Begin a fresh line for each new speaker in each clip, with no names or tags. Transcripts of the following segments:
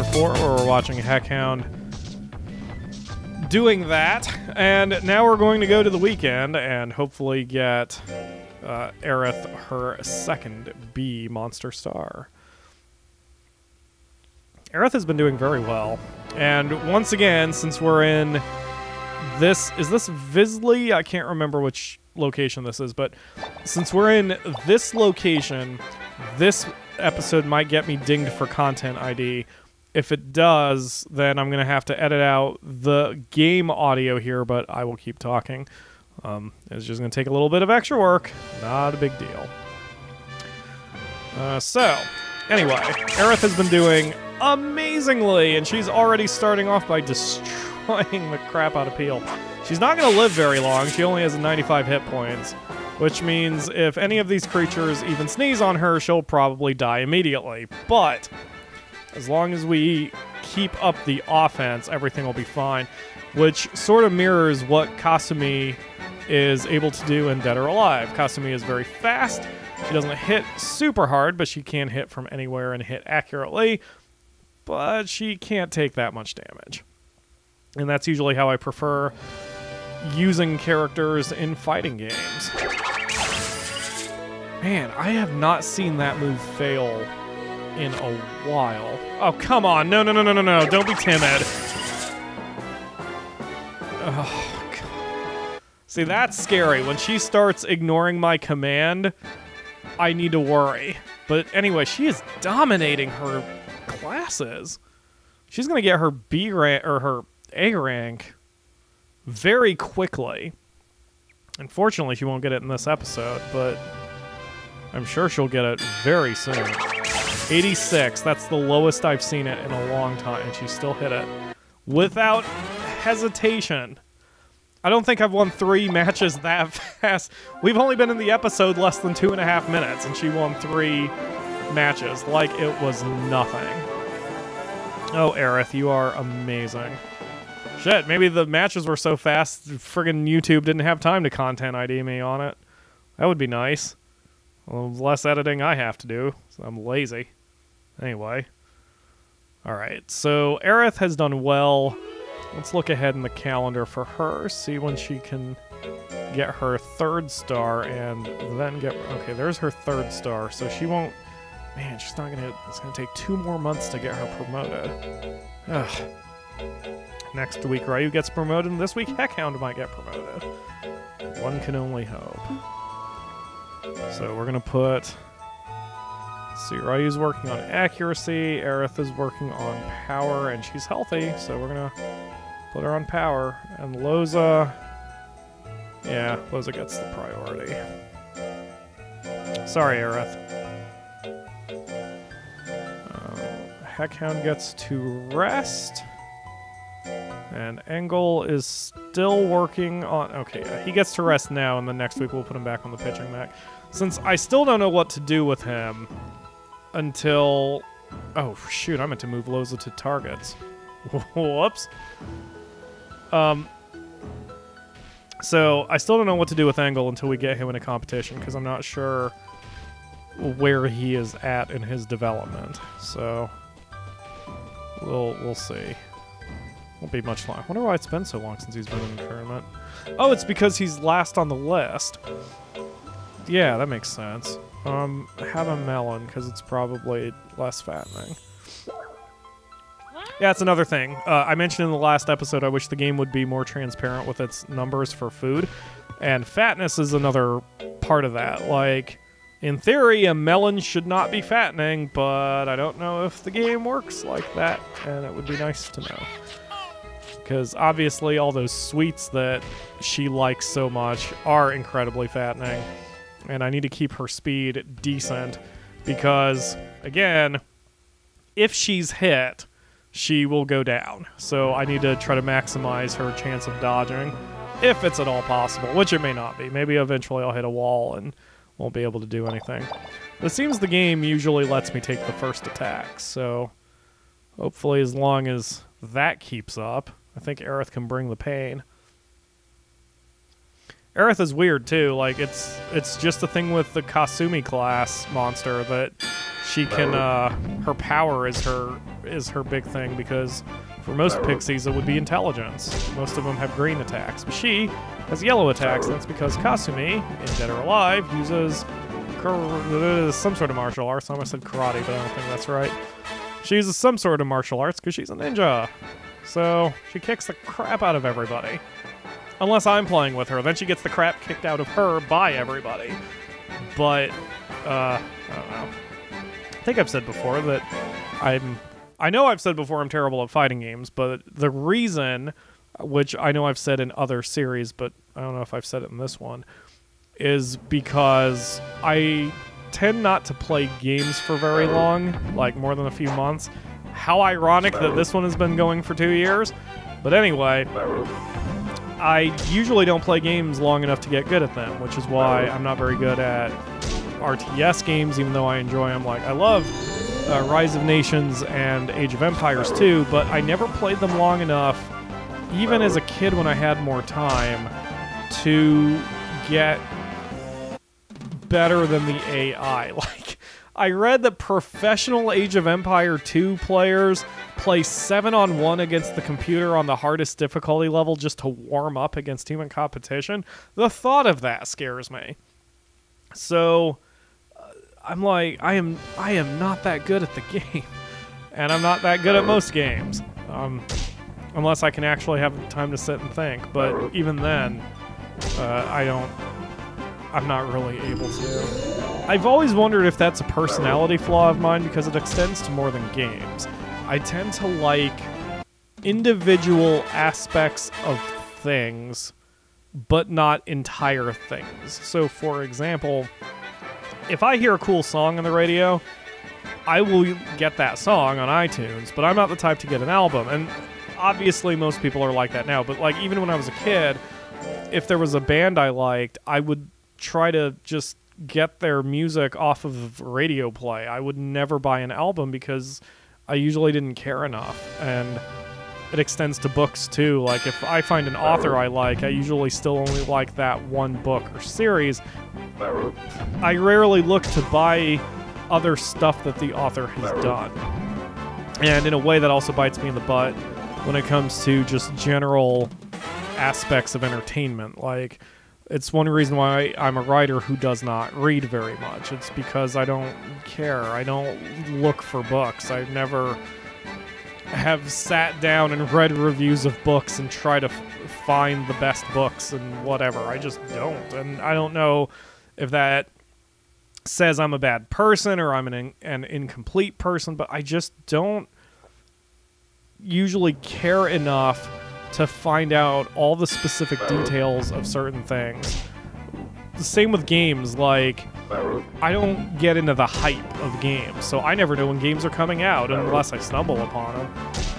Chapter 4, where we're watching Heckhound doing that. And now we're going to go to the weekend and hopefully get Aerith her second B monster star. Aerith has been doing very well. And once again, since we're in this... Is this Visley? I can't remember which location this is, but since we're in this location, this episode might get me dinged for content ID. If it does, then I'm going to have to edit out the game audio here, but I will keep talking. It's just going to take a little bit of extra work. Not a big deal. So, anyway, Aerith has been doing amazingly, and she's already starting off by destroying the crap out of Peel. She's not going to live very long. She only has 95 hit points, which means if any of these creatures even sneeze on her, she'll probably die immediately. But as long as we keep up the offense, everything will be fine, which sort of mirrors what Kasumi is able to do in Dead or Alive. Kasumi is very fast. She doesn't hit super hard, but she can hit from anywhere and hit accurately. But she can't take that much damage. And that's usually how I prefer using characters in fighting games. Man, I have not seen that move fail in a while. Oh, come on. No. Don't be timid. Oh, God. See, that's scary. When she starts ignoring my command, I need to worry. But anyway, she is dominating her classes. She's going to get her B rank or her A rank very quickly. Unfortunately, she won't get it in this episode, but I'm sure she'll get it very soon. 86, that's the lowest I've seen it in a long time, and she still hit it without hesitation. I don't think I've won 3 matches that fast. We've only been in the episode less than 2.5 minutes, and she won 3 matches like it was nothing. Oh, Aerith, you are amazing. Shit, maybe the matches were so fast, friggin' YouTube didn't have time to content ID me on it. That would be nice. Well, less editing I have to do, so I'm lazy. Anyway. Alright, so Aerith has done well. Let's look ahead in the calendar for her, see when she can get her 3rd star, and then get... Okay, there's her 3rd star, so she won't... Man, she's not gonna... It's gonna take 2 more months to get her promoted. Ugh. Next week, Ryu gets promoted, and this week, Heckhound might get promoted. One can only hope. So we're gonna put... Let's see, Ryu's working on accuracy, Aerith is working on power, and she's healthy, so we're gonna put her on power. And Loza... Yeah, Loza gets the priority. Sorry, Aerith. Heckhound gets to rest. And Engel is still working on... Okay, yeah, he gets to rest now, and then next week we'll put him back on the pitching mech. Since I still don't know what to do with him until... Oh, shoot, I meant to move Loza to targets. Whoops. So, I still don't know what to do with Engel until we get him in a competition, because I'm not sure where he is at in his development. So, we'll see. Won't be much long. I wonder why it's been so long since he's been in the tournament. Oh, it's because he's last on the list. Yeah, that makes sense. Have a melon, because it's probably less fattening. Yeah, it's another thing. I mentioned in the last episode I wish the game would be more transparent with its numbers for food. And fatness is another part of that. Like, in theory, a melon should not be fattening, but I don't know if the game works like that, and it would be nice to know. Because obviously all those sweets that she likes so much are incredibly fattening. And I need to keep her speed decent because, again, if she's hit, she will go down. So I need to try to maximize her chance of dodging, if it's at all possible, which it may not be. Maybe eventually I'll hit a wall and won't be able to do anything. But it seems the game usually lets me take the first attack, so hopefully as long as that keeps up, I think Aerith can bring the pain. Aerith is weird too, like it's just a thing with the Kasumi class monster that she can, her power is her is her big thing, because for most pixies it would be intelligence. Most of them have green attacks. But she has yellow attacks, and that's because Kasumi, in Dead or Alive, uses some sort of martial arts. I almost said karate, but I don't think that's right. She uses some sort of martial arts because she's a ninja. So she kicks the crap out of everybody. Unless I'm playing with her. Then she gets the crap kicked out of her by everybody. But, I don't know. I think I've said before that I know I've said before I'm terrible at fighting games, but the reason, which I know I've said in other series, but I don't know if I've said it in this one, is because I tend not to play games for very long, like more than a few months. How ironic that this one has been going for 2 years. But anyway, I usually don't play games long enough to get good at them, which is why I'm not very good at RTS games, even though I enjoy them. Like, I love Rise of Nations and Age of Empires 2, but I never played them long enough, even as a kid when I had more time, to get better than the AI. Like, I read that professional Age of Empire 2 players play 7-on-1 against the computer on the hardest difficulty level just to warm up against human competition. The thought of that scares me. So I'm like, I am not that good at the game, and I'm not that good at most games, unless I can actually have time to sit and think. But even then, I'm not really able to. I've always wondered if that's a personality flaw of mine, because it extends to more than games. I tend to like individual aspects of things, but not entire things. So, for example, if I hear a cool song on the radio, I will get that song on iTunes, but I'm not the type to get an album. And obviously most people are like that now, but like even when I was a kid, if there was a band I liked, I would try to just get their music off of radio play. I would never buy an album because I usually didn't care enough. And it extends to books too. Like, if I find an author I like, I usually still only like that one book or series. I rarely look to buy other stuff that the author has done. And in a way that also bites me in the butt when it comes to just general aspects of entertainment. Like, it's one reason why I'm a writer who does not read very much. It's because I don't care. I don't look for books. I never have sat down and read reviews of books and try to find the best books and whatever. I just don't. And I don't know if that says I'm a bad person or I'm an incomplete person, but I just don't usually care enough to find out all the specific details of certain things. The same with games. Like, I don't get into the hype of games, so I never know when games are coming out unless I stumble upon them.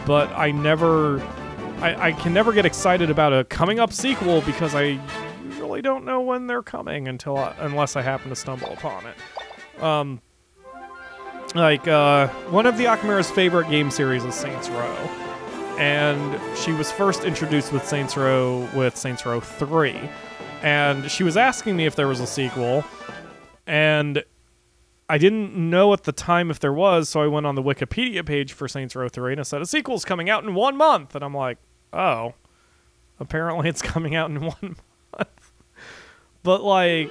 But I can never get excited about a coming up sequel because I usually don't know when they're coming unless I happen to stumble upon it. One of the Akamira's favorite game series is Saints Row. And she was first introduced with Saints Row 3. And she was asking me if there was a sequel, and I didn't know at the time if there was, so I went on the Wikipedia page for Saints Row 3, and it said, a sequel's coming out in 1 month. And I'm like, oh, apparently it's coming out in 1 month. But, like,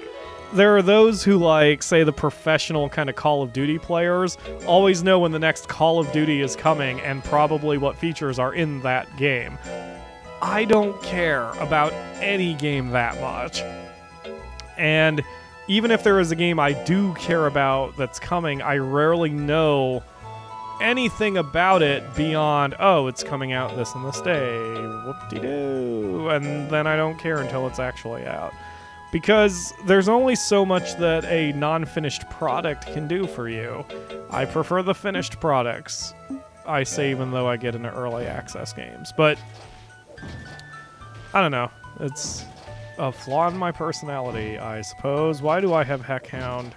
there are those who, like, say the professional kind of Call of Duty players always know when the next Call of Duty is coming and probably what features are in that game. I don't care about any game that much. And even if there is a game I do care about that's coming, I rarely know anything about it beyond, oh, it's coming out this and this day, whoop-de-doo, and then I don't care until it's actually out. Because there's only so much that a non-finished product can do for you. I prefer the finished products, I say, even though I get into early access games. But I don't know. It's a flaw in my personality, I suppose. Why do I have Heckhound?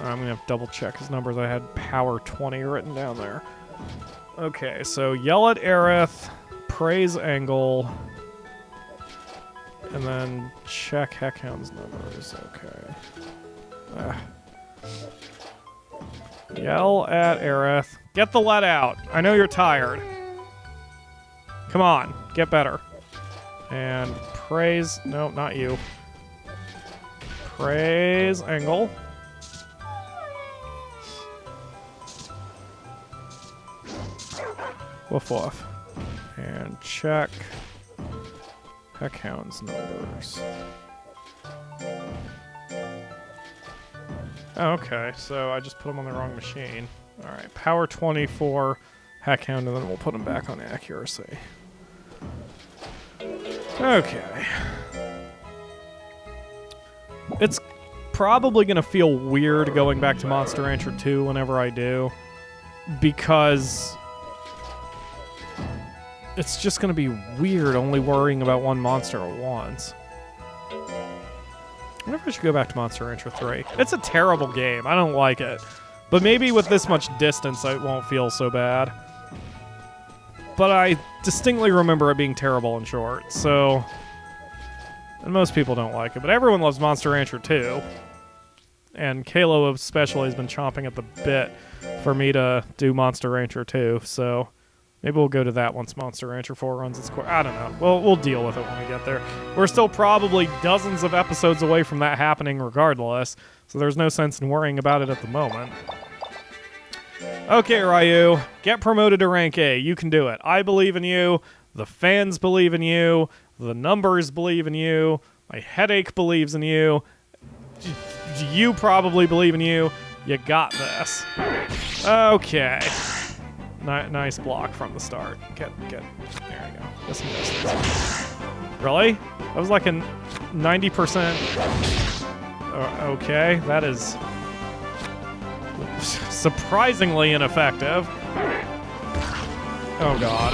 I'm going to have to double check his numbers. I had Power 20 written down there. Okay, so yell at Aerith, praise Angle, and then check Heckhound's numbers. Okay. Yell at Aerith. Get the lead out. I know you're tired. Come on, get better. And praise... No, not you. Praise Angle. Woof woof. And check Heckhound's numbers. Oh, okay, so I just put them on the wrong machine. Alright, power 24 Heckhound, and then we'll put them back on accuracy. Okay. It's probably going to feel weird going back to Monster Rancher 2 whenever I do, because it's just going to be weird only worrying about one monster at once. I wonder if I should go back to Monster Rancher 3. It's a terrible game. I don't like it. But maybe with this much distance, it won't feel so bad. But I distinctly remember it being terrible and short, so... And most people don't like it, but everyone loves Monster Rancher 2. And Kalo especially has been chomping at the bit for me to do Monster Rancher 2, so... Maybe we'll go to that once Monster Rancher 4 runs its course. I don't know. We'll deal with it when we get there. We're still probably dozens of episodes away from that happening regardless, so there's no sense in worrying about it at the moment. Okay, Ryu, get promoted to rank A. You can do it. I believe in you. The fans believe in you. The numbers believe in you. My headache believes in you. You probably believe in you. You got this. Okay. Nice block from the start. Get. There you go. This and this. Really? That was like a 90%. Okay, that is surprisingly ineffective. Oh god.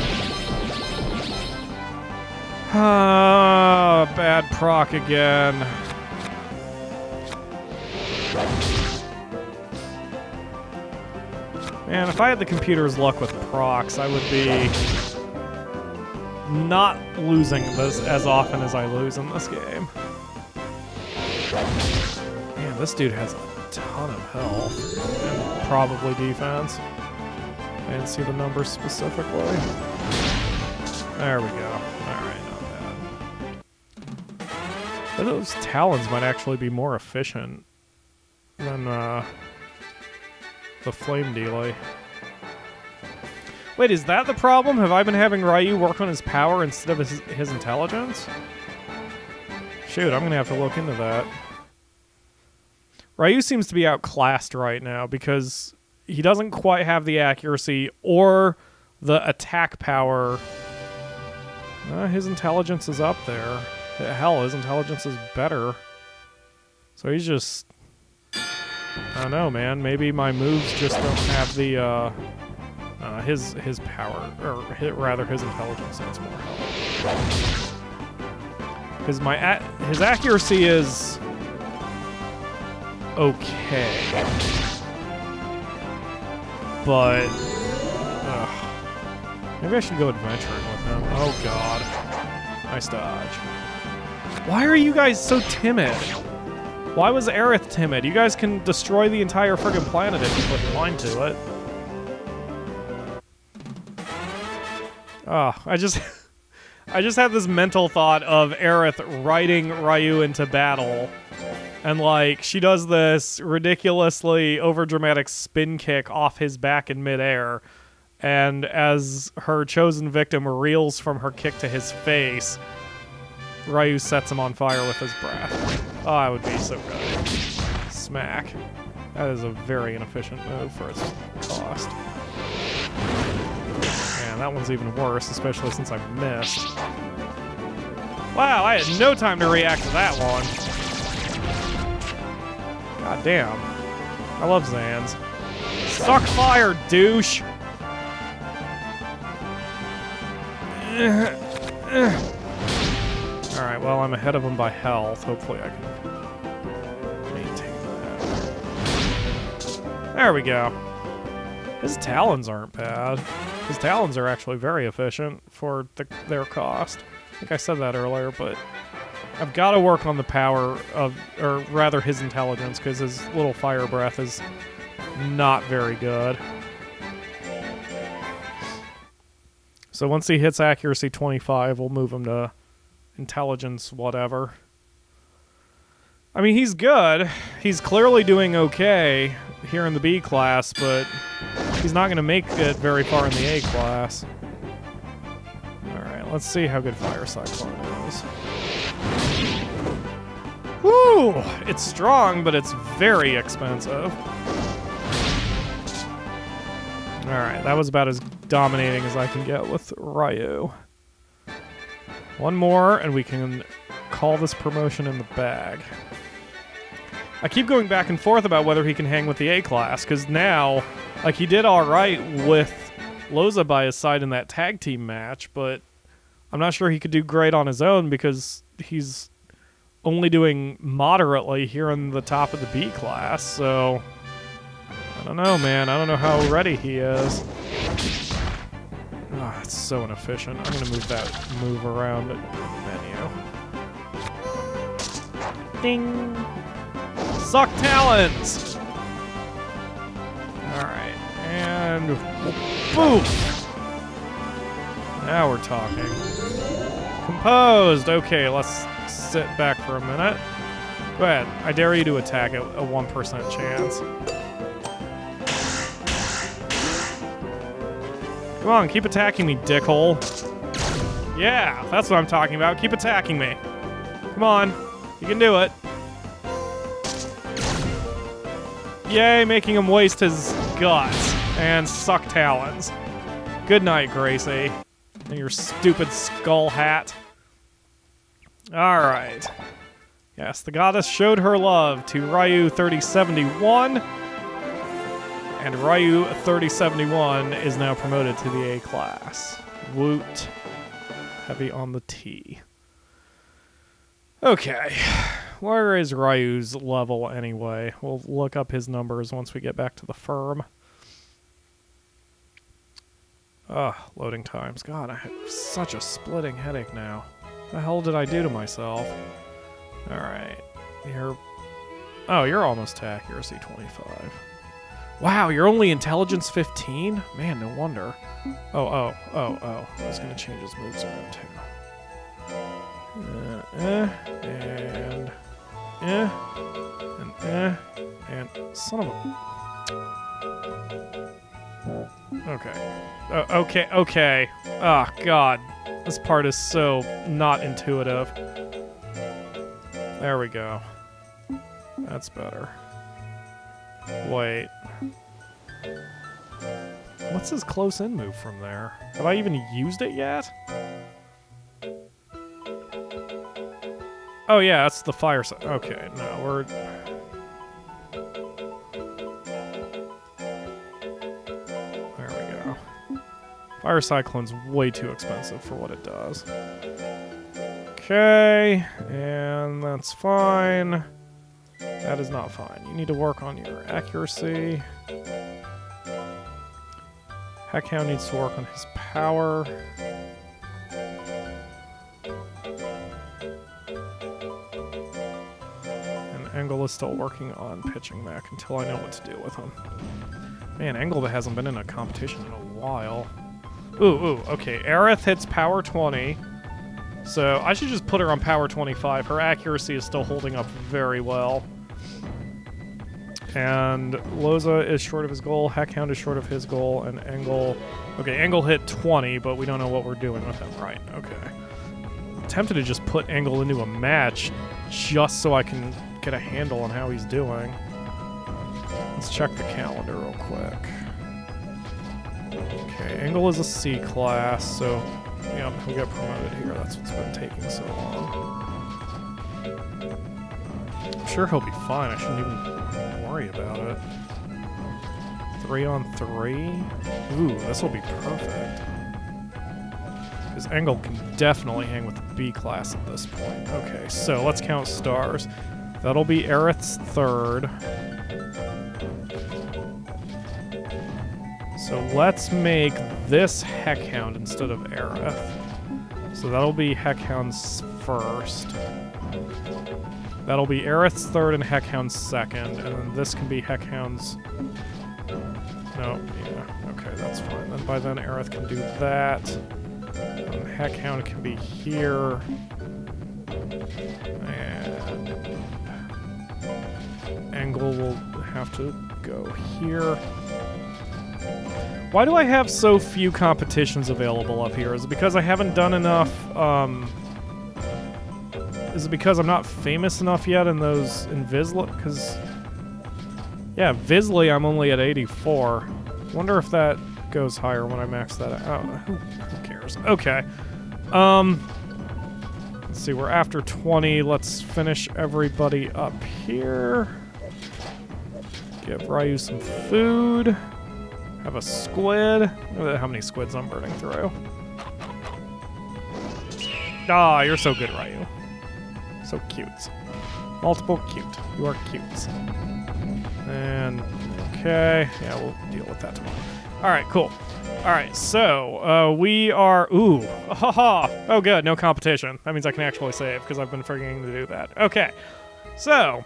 Ah, bad proc again. Man, if I had the computer's luck with procs, I would be not losing this as often as I lose in this game. Man, this dude has a ton of health. And probably defense. I didn't see the numbers specifically. There we go. Alright, not bad. But those talons might actually be more efficient than, the flame delay. Wait, is that the problem? Have I been having Ryu work on his power instead of his intelligence? Shoot, I'm gonna have to look into that. Ryu seems to be outclassed right now because he doesn't quite have the accuracy or the attack power. His intelligence is up there. Hell, his intelligence is better. So he's just... I don't know, man. Maybe my moves just don't have the, his power, or rather his intelligence has more health. Because his accuracy is okay, but maybe I should go adventuring with him. Oh god, nice dodge. Why are you guys so timid? Why was Aerith timid? You guys can destroy the entire friggin' planet if you put your mind to it. Oh, I just had this mental thought of Aerith riding Ryu into battle. And, like, she does this ridiculously overdramatic spin kick off his back in midair. And as her chosen victim reels from her kick to his face, Ryu sets him on fire with his breath. Oh, that would be so good. Smack. That is a very inefficient move for its cost. Man, that one's even worse, especially since I missed. Wow, I had no time to react to that one. God damn. I love Zans. Suck fire, douche! Alright, well, I'm ahead of him by health. Hopefully I can maintain that. There we go. His talons aren't bad. His talons are actually very efficient for their cost. I think I said that earlier, but I've got to work on the power of, or rather his intelligence, because his little fire breath is not very good. So once he hits accuracy 25, we'll move him to intelligence whatever. I mean, he's good. He's clearly doing okay here in the B class, but he's not going to make it very far in the A class. Alright, let's see how good PyroFalkon is. Woo! It's strong, but it's very expensive. Alright, that was about as dominating as I can get with Ryu. One more, and we can call this promotion in the bag. I keep going back and forth about whether he can hang with the A class, because now, like, he did alright with Loza by his side in that tag team match, but I'm not sure he could do great on his own because he's only doing moderately here in the top of the B class, so I don't know, man. I don't know how ready he is. Oh, it's so inefficient. I'm going to move that move around the menu. Ding! Suck talons! Alright, and boom! Now we're talking. Composed! Okay, let's sit back for a minute. Go ahead. I dare you to attack at a 1% chance. Come on, keep attacking me, dickhole. Yeah, that's what I'm talking about. Keep attacking me. Come on. You can do it. Yay, making him waste his guts and suck talons. Good night, Gracie. And your stupid skull hat. Alright. Yes, the goddess showed her love to Ryu 3071. And Ryu 3071 is now promoted to the A class. Woot. Heavy on the T. Okay. Where is Ryu's level anyway? We'll look up his numbers once we get back to the firm. Ugh, loading times. God, I have such a splitting headache now. What the hell did I do to myself? Alright. You're almost to accuracy 25. Wow, you're only intelligence 15? Man, no wonder. Oh. I was gonna change his moves around too. And son of a... Okay. Oh, God. This part is so not intuitive. There we go. That's better. Wait. What's his close-in move from there? Have I even used it yet? Oh yeah, that's the fire side. Okay, no, we're... There we go. Fire Cyclone's way too expensive for what it does. Okay, and that's fine. That is not fine. You need to work on your accuracy. Heckhound needs to work on his power. And Engel is still working on pitching mech until I know what to do with him. Man, Engel hasn't been in a competition in a while. Ooh, okay. Aerith hits power 20. So I should just put her on power 25. Her accuracy is still holding up very well. And Loza is short of his goal, Heckhound is short of his goal, and Engel... Okay, Engel hit 20, but we don't know what we're doing with him. Right, okay. I'm tempted to just put Engel into a match just so I can get a handle on how he's doing. Let's check the calendar real quick. Okay, Engel is a C class, so... Yeah, he'll get promoted here. That's what's been taking so long. I'm sure he'll be fine. I shouldn't even worry about it. 3-on-3? Ooh, this will be perfect. Because Engel can definitely hang with the B class at this point. Okay, so let's count stars. That'll be Aerith's third. So let's make this Heckhound instead of Aerith. So that'll be Heckhound's first. That'll be Aerith's third and Heckhound's second, and then this can be Heckhound's No, yeah, okay, that's fine. Then by then, Aerith can do that. Heckhound can be here. And Angle will have to go here. Why do I have so few competitions available up here? Is it because I haven't done enough, is it because I'm not famous enough yet in those Invisli? Because, yeah, Visli I'm only at 84. Wonder if that goes higher when I max that out. Oh, who cares? Okay. Let's see, we're after 20. Let's finish everybody up here. Give Ryu some food. Have a squid. Look at how many squids I'm burning through. Ah, you're so good, Ryu. So cute. Multiple cute. You are cute. And, okay. Yeah, we'll deal with that tomorrow. Alright, cool. Alright, so, we are... Ooh. Haha. Oh, good. No competition. That means I can actually save, because I've been forgetting to do that. Okay. So...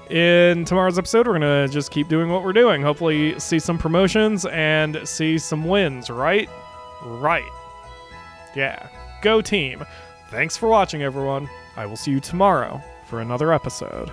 in tomorrow's episode, we're going to just keep doing what we're doing. Hopefully see some promotions and see some wins, right? Right. Yeah. Go team. Thanks for watching, everyone. I will see you tomorrow for another episode.